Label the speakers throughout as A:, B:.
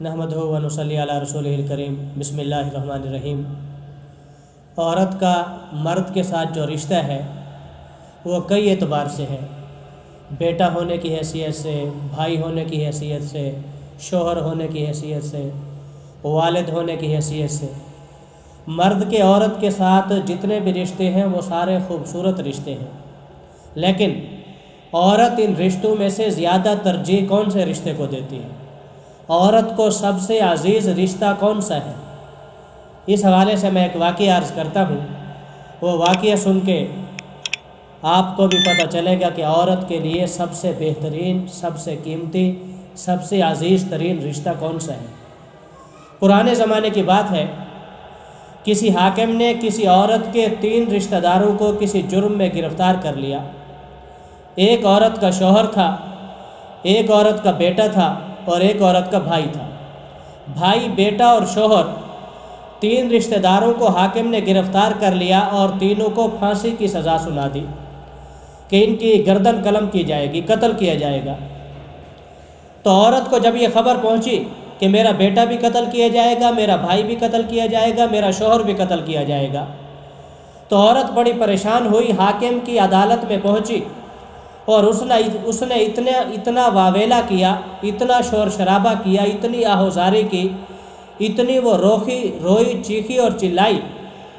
A: نحمدہ و نصلی علی رسولہ الکریم۔ بسم اللہ الرحمن الرحیم۔ عورت کا مرد کے ساتھ جو رشتہ ہے وہ کئی اعتبار سے ہے، بیٹا ہونے کی حیثیت سے، بھائی ہونے کی حیثیت سے، شوہر ہونے کی حیثیت سے، والد ہونے کی حیثیت سے۔ مرد کے عورت کے ساتھ جتنے بھی رشتے ہیں وہ سارے خوبصورت رشتے ہیں، لیکن عورت ان رشتوں میں سے زیادہ ترجیح کون سے رشتے کو دیتی ہے؟ عورت کو سب سے عزیز رشتہ کون سا ہے؟ اس حوالے سے میں ایک واقعہ عرض کرتا ہوں، وہ واقعہ سن کے آپ کو بھی پتہ چلے گا کہ عورت کے لیے سب سے بہترین، سب سے قیمتی، سب سے عزیز ترین رشتہ کون سا ہے۔ پرانے زمانے کی بات ہے، کسی حاکم نے کسی عورت کے 3 رشتہ داروں کو کسی جرم میں گرفتار کر لیا۔ ایک عورت کا شوہر تھا، ایک عورت کا بیٹا تھا اور ایک عورت کا بھائی تھا۔ بھائی، بیٹا اور شوہر 3 رشتہ داروں کو حاکم نے گرفتار کر لیا اور تینوں کو پھانسی کی سزا سنا دی کہ ان کی گردن قلم کی جائے گی، قتل کیا جائے گا۔ تو عورت کو جب یہ خبر پہنچی کہ میرا بیٹا بھی قتل کیا جائے گا، میرا بھائی بھی قتل کیا جائے گا، میرا شوہر بھی قتل کیا جائے گا، تو عورت بڑی پریشان ہوئی، حاکم کی عدالت میں پہنچی اور اس نے اتنا واویلا کیا، اتنا شور شرابہ کیا، اتنی آہوزاری کی، اتنی وہ روئی، چیخی اور چلائی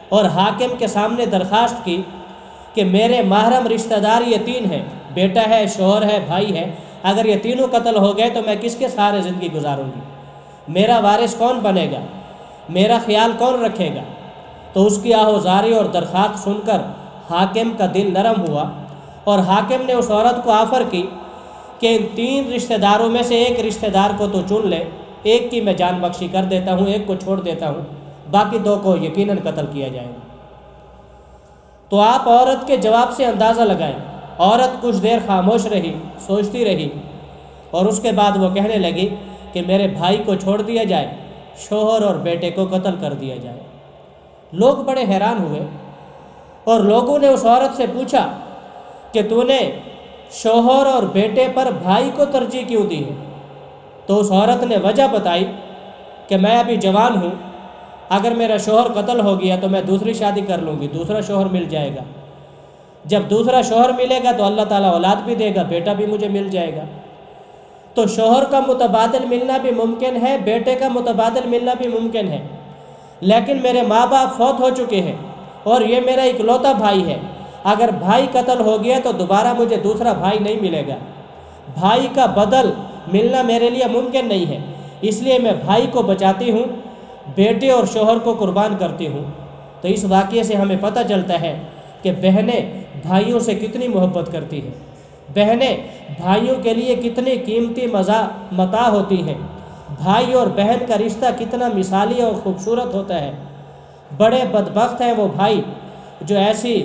A: اور حاکم کے سامنے درخواست کی کہ میرے محرم رشتہ دار یہ 3 ہیں، بیٹا ہے، شوہر ہے، بھائی ہے، اگر یہ تینوں قتل ہو گئے تو میں کس کے سہارے زندگی گزاروں گی؟ میرا وارث کون بنے گا؟ میرا خیال کون رکھے گا؟ تو اس کی آہوزاری اور درخواست سن کر حاکم کا دل نرم ہوا اور حاکم نے اس عورت کو آفر کی کہ ان 3 رشتہ داروں میں سے ایک رشتہ دار کو تو چن لے، ایک کی میں جان بخشی کر دیتا ہوں، ایک کو چھوڑ دیتا ہوں، باقی 2 کو یقیناً قتل کیا جائے گا۔ تو آپ عورت کے جواب سے اندازہ لگائیں۔ عورت کچھ دیر خاموش رہی، سوچتی رہی اور اس کے بعد وہ کہنے لگی کہ میرے بھائی کو چھوڑ دیا جائے، شوہر اور بیٹے کو قتل کر دیا جائے۔ لوگ بڑے حیران ہوئے اور لوگوں نے اس عورت سے پوچھا کہ تو نے شوہر اور بیٹے پر بھائی کو ترجیح کیوں دی ہے؟ تو اس عورت نے وجہ بتائی کہ میں ابھی جوان ہوں، اگر میرا شوہر قتل ہو گیا تو میں دوسری شادی کر لوں گی، دوسرا شوہر مل جائے گا، جب دوسرا شوہر ملے گا تو اللہ تعالیٰ اولاد بھی دے گا، بیٹا بھی مجھے مل جائے گا۔ تو شوہر کا متبادل ملنا بھی ممکن ہے، بیٹے کا متبادل ملنا بھی ممکن ہے، لیکن میرے ماں باپ فوت ہو چکے ہیں اور یہ میرا اکلوتا بھائی ہے، اگر بھائی قتل ہو گیا تو دوبارہ مجھے دوسرا بھائی نہیں ملے گا، بھائی کا بدل ملنا میرے لیے ممکن نہیں ہے، اس لیے میں بھائی کو بچاتی ہوں، بیٹے اور شوہر کو قربان کرتی ہوں۔ تو اس واقعے سے ہمیں پتہ چلتا ہے کہ بہنیں بھائیوں سے کتنی محبت کرتی ہیں، بہنیں بھائیوں کے لیے کتنی قیمتی متاع ہوتی ہیں، بھائی اور بہن کا رشتہ کتنا مثالی اور خوبصورت ہوتا ہے۔ بڑے بدبخت ہیں وہ بھائی جو ایسی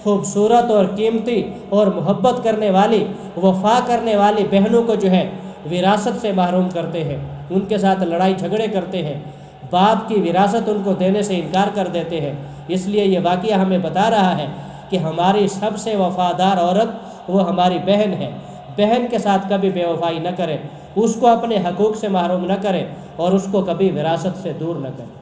A: خوبصورت اور قیمتی اور محبت کرنے والی، وفا کرنے والی بہنوں کو جو ہے وراثت سے محروم کرتے ہیں، ان کے ساتھ لڑائی جھگڑے کرتے ہیں، باپ کی وراثت ان کو دینے سے انکار کر دیتے ہیں۔ اس لیے یہ واقعہ ہمیں بتا رہا ہے کہ ہماری سب سے وفادار عورت وہ ہماری بہن ہے۔ بہن کے ساتھ کبھی بے وفائی نہ کریں، اس کو اپنے حقوق سے محروم نہ کریں اور اس کو کبھی وراثت سے دور نہ کریں۔